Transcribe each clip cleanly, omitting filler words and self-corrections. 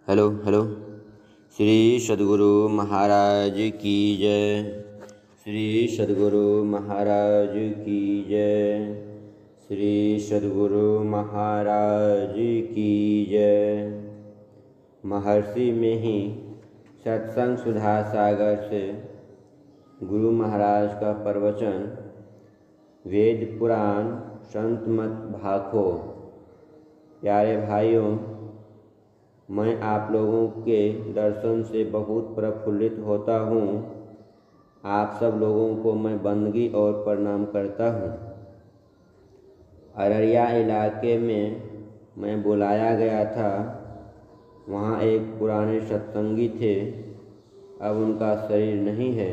Hello hello. Shri Sadguru Maharaj की जय। श्री सद्गुरु महाराज की जय। श्री सद्गुरु महाराज की जय। महर्षि में ही सत्संग सुधा सागर से गुरु महाराज का प्रवचन। वेद पुराण संत मत भाखो। प्यारे भाइयों, मैं आप लोगों के दर्शन से बहुत प्रफुल्लित होता हूँ। आप सब लोगों को मैं बंदगी और प्रणाम करता हूँ। अररिया इलाके में मैं बुलाया गया था। वहाँ एक पुराने सत्संगी थे, अब उनका शरीर नहीं है।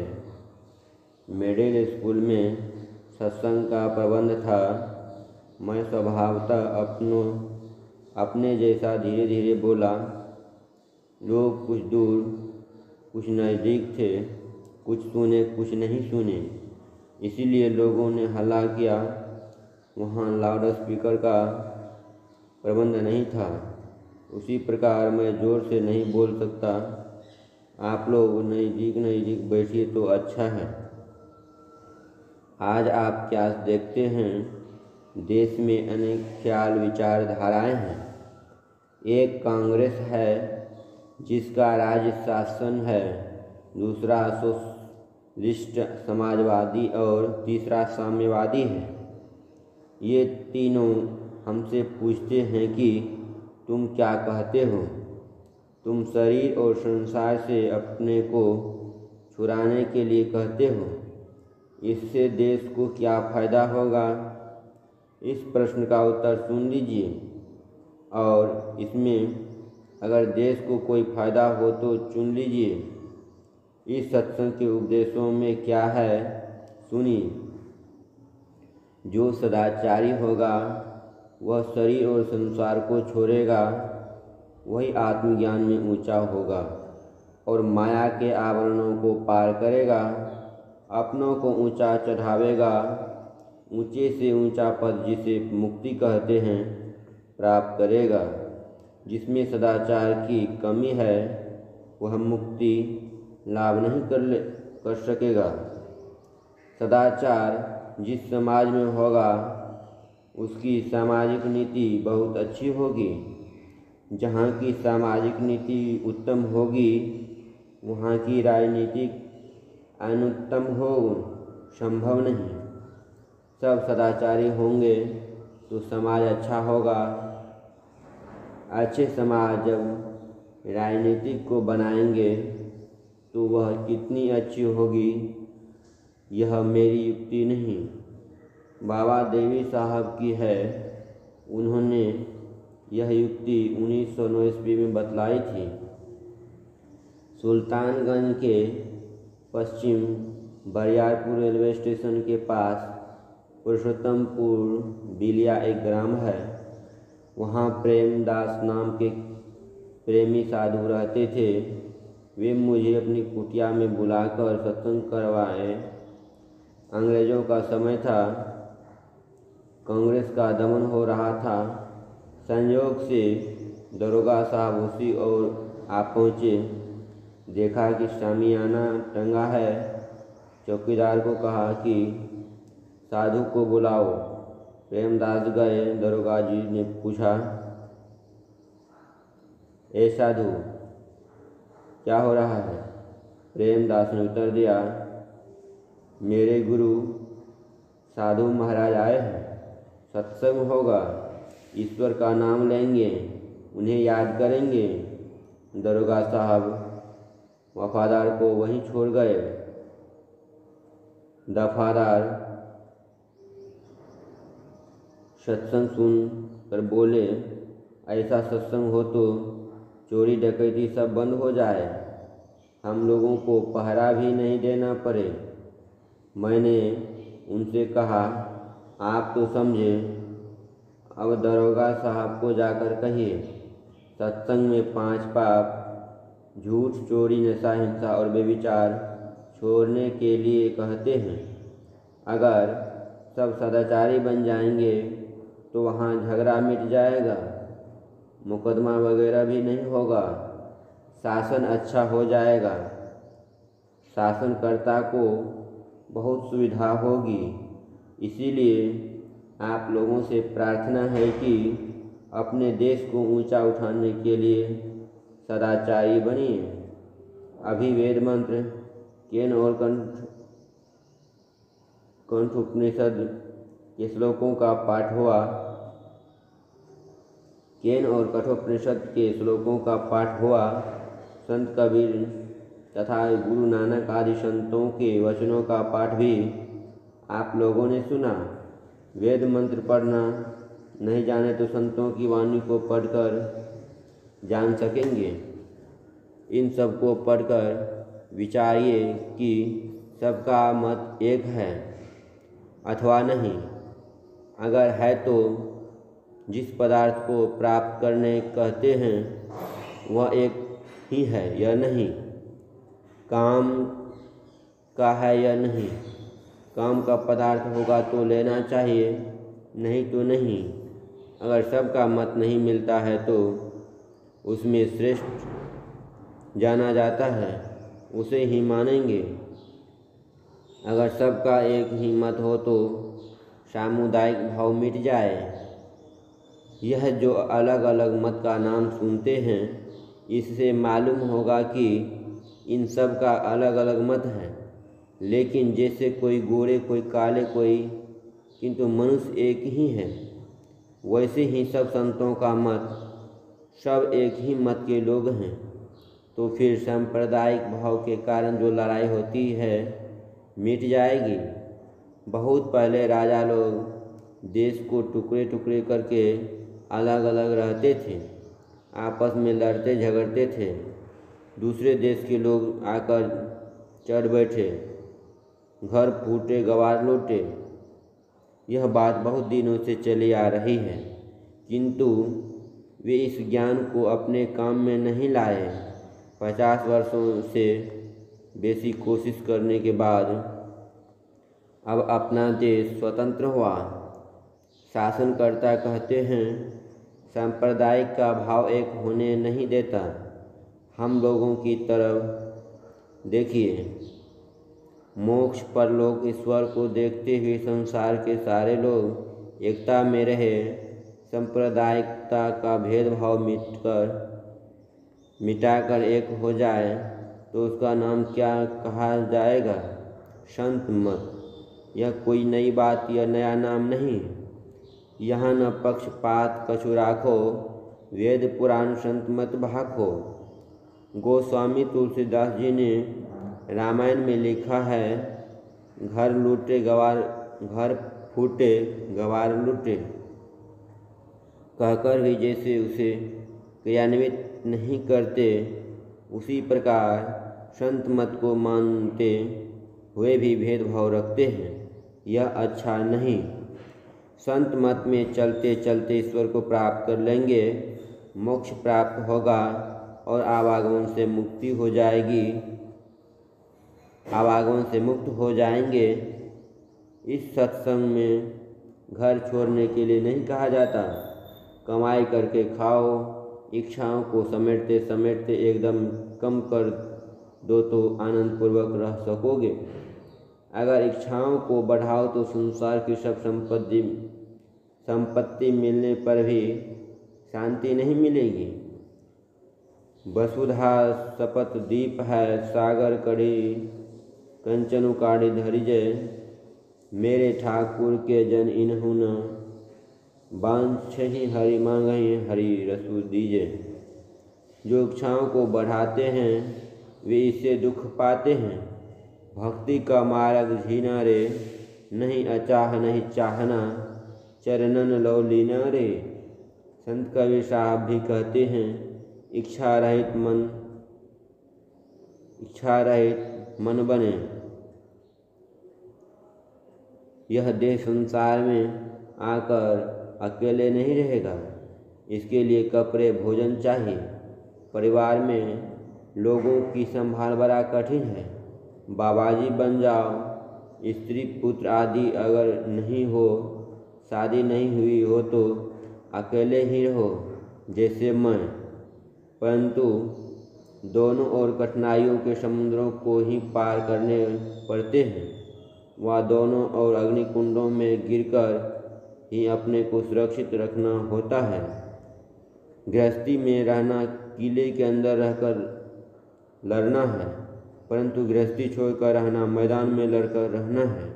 मिडिल स्कूल में सत्संग का प्रबंध था। मैं स्वभावतः अपने जैसा धीरे धीरे बोला। लोग कुछ दूर कुछ नज़दीक थे, कुछ सुने कुछ नहीं सुने, इसीलिए लोगों ने हल्ला किया। वहाँ लाउड स्पीकर का प्रबंध नहीं था, उसी प्रकार मैं ज़ोर से नहीं बोल सकता। आप लोग नज़दीक बैठिए तो अच्छा है। आज आप क्या देखते हैं, देश में अनेक ख्याल विचारधाराएं हैं। एक कांग्रेस है जिसका राज्य शासन है, दूसरा सोशलिस्ट समाजवादी और तीसरा साम्यवादी है। ये तीनों हमसे पूछते हैं कि तुम क्या कहते हो। तुम शरीर और संसार से अपने को छुड़ाने के लिए कहते हो। इससे देश को क्या फ़ायदा होगा? इस प्रश्न का उत्तर सुन लीजिए, और इसमें अगर देश को कोई फ़ायदा हो तो चुन लीजिए। इस सत्संग के उपदेशों में क्या है, सुनिए। जो सदाचारी होगा वह शरीर और संसार को छोड़ेगा, वही आत्मज्ञान में ऊंचा होगा और माया के आवरणों को पार करेगा। अपनों को ऊंचा चढ़ावेगा, ऊंचे से ऊंचा पद जिसे मुक्ति कहते हैं प्राप्त करेगा। जिसमें सदाचार की कमी है वह मुक्ति लाभ नहीं कर सकेगा। सदाचार जिस समाज में होगा उसकी सामाजिक नीति बहुत अच्छी होगी। जहाँ की सामाजिक नीति उत्तम होगी वहाँ की राजनीतिक अनुत्तम हो संभव नहीं। सब सदाचारी होंगे तो समाज अच्छा होगा। अच्छे समाज जब राजनीतिक को बनाएंगे तो वह कितनी अच्छी होगी, यह मेरी युक्ति नहीं, बाबा देवी साहब की है। उन्होंने यह युक्ति 1909 ईस्वी में बतलाई थी। सुल्तानगंज के पश्चिम बरियारपुर रेलवे स्टेशन के पास पुरुषोत्तमपुर बिलिया एक ग्राम है। वहाँ प्रेमदास नाम के प्रेमी साधु रहते थे। वे मुझे अपनी कुटिया में बुलाकर सत्संग करवाए। अंग्रेज़ों का समय था, कांग्रेस का दमन हो रहा था। संयोग से दरोगा साहब उसी ओर आ पहुँचे। देखा कि शामियाना टंगा है। चौकीदार को कहा कि साधु को बुलाओ। प्रेमदास गए। दरोगा जी ने पूछा, ए साधु, क्या हो रहा है? प्रेमदास ने उत्तर दिया, मेरे गुरु साधु महाराज आए हैं, सत्संग होगा, ईश्वर का नाम लेंगे, उन्हें याद करेंगे। दरोगा साहब वफादार को वहीं छोड़ गए। दफादार सत्संग सुन कर बोले, ऐसा सत्संग हो तो चोरी डकैती सब बंद हो जाए, हम लोगों को पहरा भी नहीं देना पड़े। मैंने उनसे कहा, आप तो समझे, अब दरोगा साहब को जाकर कहिए सत्संग में 5 पाप झूठ, चोरी, नशा, हिंसा और व्यभिचार छोड़ने के लिए कहते हैं। अगर सब सदाचारी बन जाएंगे तो वहाँ झगड़ा मिट जाएगा, मुकदमा वगैरह भी नहीं होगा। शासन अच्छा हो जाएगा। शासनकर्ता को बहुत सुविधा होगी। इसीलिए आप लोगों से प्रार्थना है कि अपने देश को ऊंचा उठाने के लिए सदाचारी बनिए। अभी वेद मंत्र केन और कंठ उपनिषद के श्लोकों का पाठ हुआ। केन और कठोपनिषद के श्लोकों का पाठ हुआ। संत कबीर तथा गुरु नानक आदि संतों के वचनों का पाठ भी आप लोगों ने सुना। वेद मंत्र पढ़ना नहीं जाने तो संतों की वाणी को पढ़कर जान सकेंगे। इन सब को पढ़कर विचारिए कि सबका मत एक है अथवा नहीं। अगर है तो जिस पदार्थ को प्राप्त करने कहते हैं वह एक ही है या नहीं, काम का है या नहीं। काम का पदार्थ होगा तो लेना चाहिए, नहीं तो नहीं। अगर सबका मत नहीं मिलता है तो उसमें श्रेष्ठ जाना जाता है, उसे ही मानेंगे। अगर सबका एक ही मत हो तो सामुदायिक भाव मिट जाए। यह जो अलग अलग मत का नाम सुनते हैं, इससे मालूम होगा कि इन सब का अलग अलग मत है। लेकिन जैसे कोई गोरे कोई काले कोई, किंतु मनुष्य एक ही है, वैसे ही सब संतों का मत, सब एक ही मत के लोग हैं। तो फिर सांप्रदायिक भाव के कारण जो लड़ाई होती है मिट जाएगी। बहुत पहले राजा लोग देश को टुकड़े टुकड़े करके अलग अलग रहते थे, आपस में लड़ते झगड़ते थे। दूसरे देश के लोग आकर चढ़ बैठे, घर फूटे गवार लूटे। यह बात बहुत दिनों से चली आ रही है, किंतु वे इस ज्ञान को अपने काम में नहीं लाए। 50 वर्षों से बेसी कोशिश करने के बाद अब अपना देश स्वतंत्र हुआ। शासनकर्ता कहते हैं सांप्रदायिक का भाव एक होने नहीं देता। हम लोगों की तरफ देखिए, मोक्ष परलोक ईश्वर को देखते हुए संसार के सारे लोग एकता में रहे। सांप्रदायिकता का भेदभाव मिटाकर एक हो जाए तो उसका नाम क्या कहा जाएगा? संत मत। यह कोई नई बात या नया नाम नहीं। यहाँ न पक्षपात कछु राखो, वेद पुराण संत मत भाखो। गोस्वामी तुलसीदास जी ने रामायण में लिखा है, घर फूटे गवार लूटे। कहकर भी जैसे उसे क्रियान्वित नहीं करते, उसी प्रकार संत मत को मानते हुए भी भेदभाव रखते हैं। यह अच्छा नहीं। संत मत में चलते चलते ईश्वर को प्राप्त कर लेंगे, मोक्ष प्राप्त होगा और आवागमन से मुक्ति हो जाएगी। आवागमन से मुक्त हो जाएंगे। इस सत्संग में घर छोड़ने के लिए नहीं कहा जाता। कमाई करके खाओ, इच्छाओं को समेटते समेटते एकदम कम कर दो तो आनंद पूर्वक रह सकोगे। अगर इच्छाओं को बढ़ाओ तो संसार की सब संपत्ति मिलने पर भी शांति नहीं मिलेगी। वसुधा सपत दीप है, सागर कड़ी कंचनु काढ़ी धरिजय। मेरे ठाकुर के जन इन्हु न, बांछहि हरि मांगहि हरि रसु दीजे। जो इच्छाओं को बढ़ाते हैं वे इससे दुख पाते हैं। भक्ति का मार्ग झीना रे, नहीं अचाह नहीं चाहना, चरणन लो लीना रे। संत कबीर साहब भी कहते हैं, इच्छा रहित मन बने। यह देह संसार में आकर अकेले नहीं रहेगा। इसके लिए कपड़े भोजन चाहिए। परिवार में लोगों की संभाल बड़ा कठिन है। बाबाजी बन जाओ, स्त्री पुत्र आदि अगर नहीं हो, शादी नहीं हुई हो तो अकेले ही रहो जैसे मैं। परंतु दोनों ओर कठिनाइयों के समुद्रों को ही पार करने पड़ते हैं। वह दोनों ओर अग्निकुंडों में गिरकर ही अपने को सुरक्षित रखना होता है। गृहस्थी में रहना किले के अंदर रहकर लड़ना है, परंतु गृहस्थी छोड़कर रहना मैदान में लड़कर रहना है।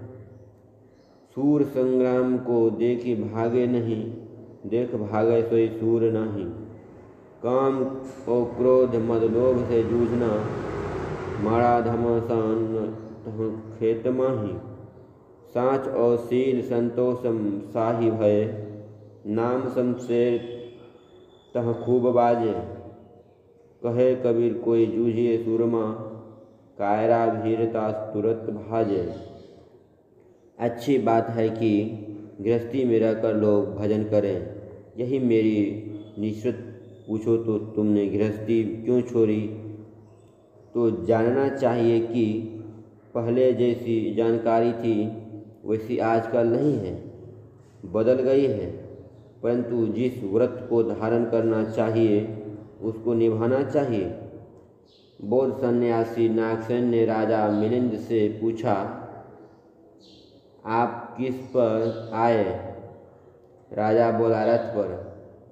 सूर संग्राम को देखी भागे नहीं, देख भागे सोई सूर नहीं। काम और क्रोध मद लोभ से जूझना, मारा घमासान खेत माही। साँच और शील संतोषम साही भय, नाम शमशेर तह खूब बाजे। कहे कबीर कोई जूझिए सूरमा, कायरा भीरता तुरंत भाजे। अच्छी बात है कि गृहस्थी में रहकर लोग भजन करें। यही मेरी निश्चित पूछो तो तुमने गृहस्थी क्यों छोड़ी, तो जानना चाहिए कि पहले जैसी जानकारी थी वैसी आजकल नहीं है, बदल गई है। परंतु जिस व्रत को धारण करना चाहिए उसको निभाना चाहिए। बौद्ध सन्यासी नागसेन ने राजा मिलिंद से पूछा, आप किस पर आए? राजा बोला, रथ पर।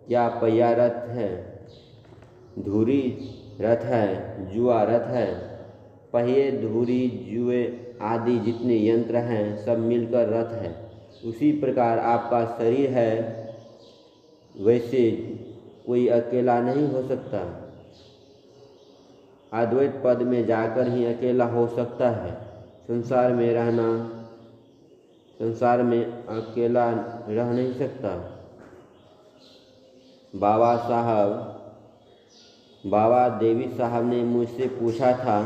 क्या पहिया रथ है? धुरी रथ है, जुआ रथ है। पहिए, धुरी, जुए आदि जितने यंत्र हैं सब मिलकर रथ है। उसी प्रकार आपका शरीर है, वैसे कोई अकेला नहीं हो सकता। अद्वैत पद में जाकर ही अकेला हो सकता है। संसार में अकेला रह नहीं सकता। बाबा देवी साहब ने मुझसे पूछा था,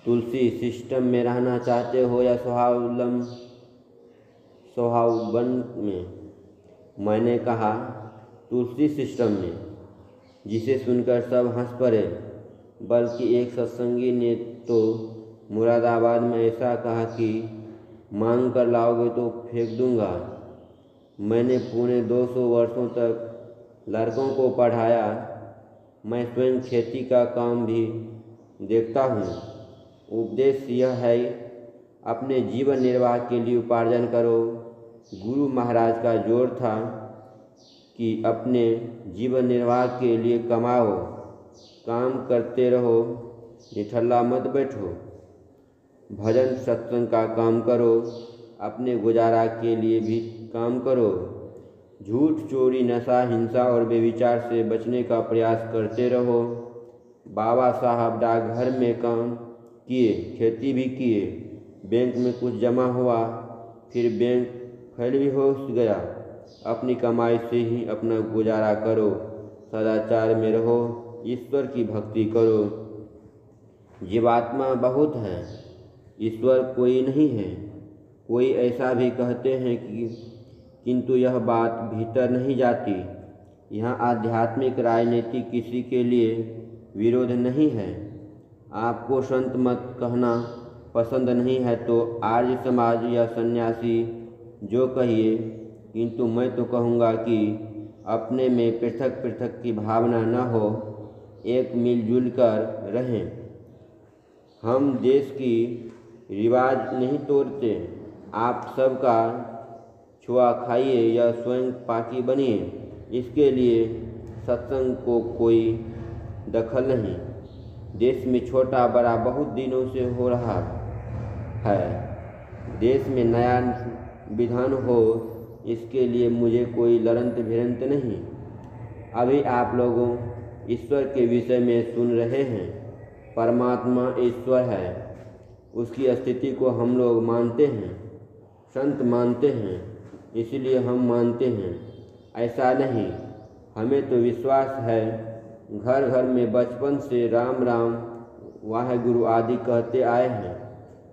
तुलसी सिस्टम में रहना चाहते हो या स्वावलंबन में? मैंने कहा, तुलसी सिस्टम में। जिसे सुनकर सब हंस पड़े। बल्कि एक सत्संगी ने तो मुरादाबाद में ऐसा कहा कि मांग कर लाओगे तो फेंक दूंगा। मैंने पूरे 200 वर्षों तक लड़कों को पढ़ाया। मैं स्वयं खेती का काम भी देखता हूँ। उपदेश यह है, अपने जीवन निर्वाह के लिए उपार्जन करो। गुरु महाराज का जोर था कि अपने जीवन निर्वाह के लिए कमाओ, काम करते रहो, निठल्ला मत बैठो। भजन सत्संग का काम करो, अपने गुजारा के लिए भी काम करो। झूठ, चोरी, नशा, हिंसा और बेविचार से बचने का प्रयास करते रहो। बाबा साहब डाकघर में काम किए, खेती भी किए, बैंक में कुछ जमा हुआ, फिर बैंक फेल भी हो गया। अपनी कमाई से ही अपना गुजारा करो, सदाचार में रहो, ईश्वर की भक्ति करो। जीवात्मा बहुत है, ईश्वर कोई नहीं है। कोई ऐसा भी कहते हैं कि किंतु यह बात भीतर नहीं जाती। यहाँ आध्यात्मिक राजनीति किसी के लिए विरोध नहीं है। आपको संत मत कहना पसंद नहीं है तो आर्य समाज या सन्यासी जो कहिए, किंतु मैं तो कहूँगा कि अपने में पृथक पृथक की भावना न हो, एक मिलजुल कर रहें। हम देश की रिवाज नहीं तोड़ते। आप सबका छुआ खाइए या स्वयं पाकी बनिए, इसके लिए सत्संग को कोई दखल नहीं। देश में छोटा बड़ा बहुत दिनों से हो रहा है। देश में नया विधान हो, इसके लिए मुझे कोई लड़ंत भिड़ंत नहीं। अभी आप लोगों ईश्वर के विषय में सुन रहे हैं। परमात्मा ईश्वर है, उसकी स्थिति को हम लोग मानते हैं, संत मानते हैं, इसलिए हम मानते हैं। ऐसा नहीं, हमें तो विश्वास है। घर घर में बचपन से राम राम वाहेगुरु आदि कहते आए हैं।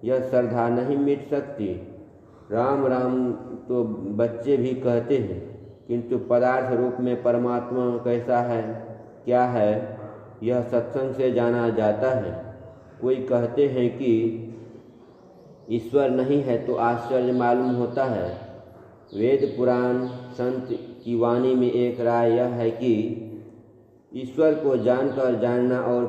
यह श्रद्धा नहीं मिट सकती। राम राम तो बच्चे भी कहते हैं, किंतु पदार्थ रूप में परमात्मा कैसा है, क्या है, यह सत्संग से जाना जाता है। कोई कहते हैं कि ईश्वर नहीं है तो आश्चर्य मालूम होता है। वेद पुराण संत की वाणी में एक राय यह है कि ईश्वर को जानकर जानना और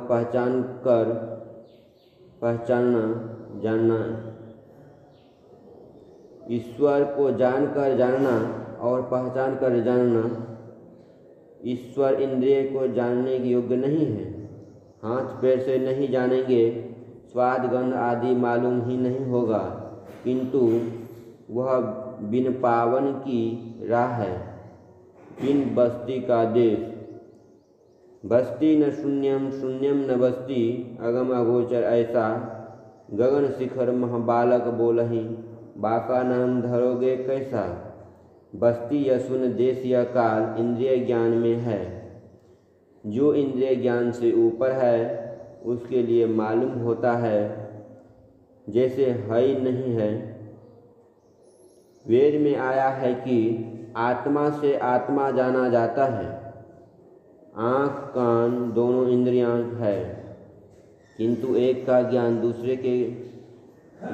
ईश्वर को जानकर जानना और पहचान कर जानना। ईश्वर इंद्रिय को जानने के योग्य नहीं है। हाथ पैर से नहीं जानेंगे, स्वाद गंध आदि मालूम ही नहीं होगा, किंतु वह बिन पावन की राह है, बिन बस्ती का देश। बस्ती न शून्यम शून्यम न बस्ती, अगम अगोचर ऐसा गगन शिखर महाबालक बोलहि, बाका नाम धरोगे कैसा। बस्ती या शून्य देश या काल इंद्रिय ज्ञान में है। जो इंद्रिय ज्ञान से ऊपर है उसके लिए मालूम होता है जैसे है ही नहीं है। वेद में आया है कि आत्मा से आत्मा जाना जाता है। आँख कान दोनों इंद्रियां है, किंतु एक का ज्ञान दूसरे के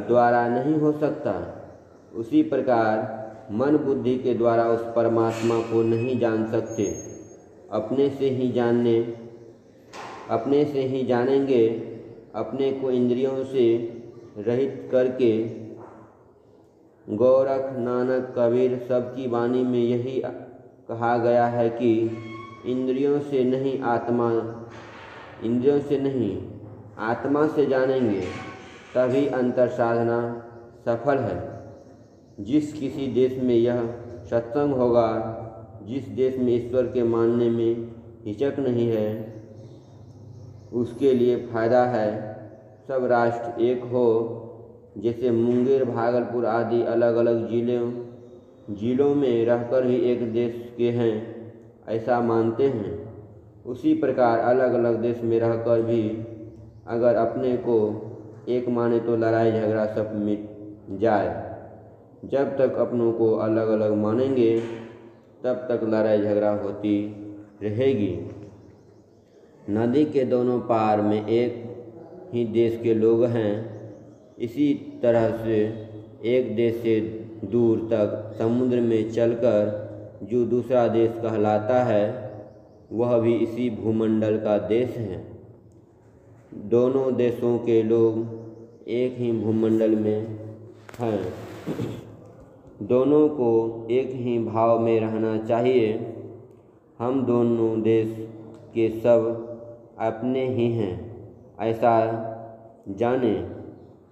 द्वारा नहीं हो सकता। उसी प्रकार मन बुद्धि के द्वारा उस परमात्मा को नहीं जान सकते। अपने से ही जानेंगे। अपने को इंद्रियों से रहित करके गोरख नानक कबीर सबकी वाणी में यही कहा गया है कि इंद्रियों से नहीं आत्मा से जानेंगे, तभी अंतर साधना सफल है। जिस किसी देश में यह सत्संग होगा, जिस देश में ईश्वर के मानने में हिचक नहीं है, उसके लिए फायदा है। सब राष्ट्र एक हो, जैसे मुंगेर भागलपुर आदि अलग अलग जिलों में रहकर ही एक देश के हैं ऐसा मानते हैं। उसी प्रकार अलग अलग देश में रहकर भी अगर अपने को एक माने तो लड़ाई झगड़ा सब मिट जाए। जब तक अपनों को अलग अलग मानेंगे तब तक लड़ाई झगड़ा होती रहेगी। नदी के दोनों पार में एक ही देश के लोग हैं। इसी तरह से एक देश से दूर तक समुद्र में चलकर जो दूसरा देश कहलाता है, वह भी इसी भूमंडल का देश है। दोनों देशों के लोग एक ही भूमंडल में हैं। दोनों को एक ही भाव में रहना चाहिए। हम दोनों देश के सब अपने ही हैं ऐसा जाने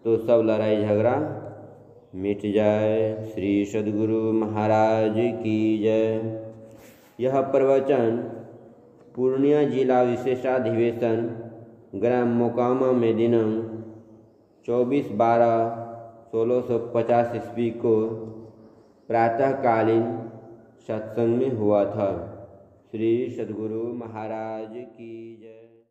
तो सब लड़ाई झगड़ा मिट जाए। श्री सद्गुरु महाराज की जय। यह प्रवचन पूर्णिया जिला विशेषाधिवेशन ग्राम मोकामा में दिनांक 24/12/1650 ईस्वी को प्रातःकालीन सत्संग में हुआ था। श्री सद्गुरु महाराज की जय।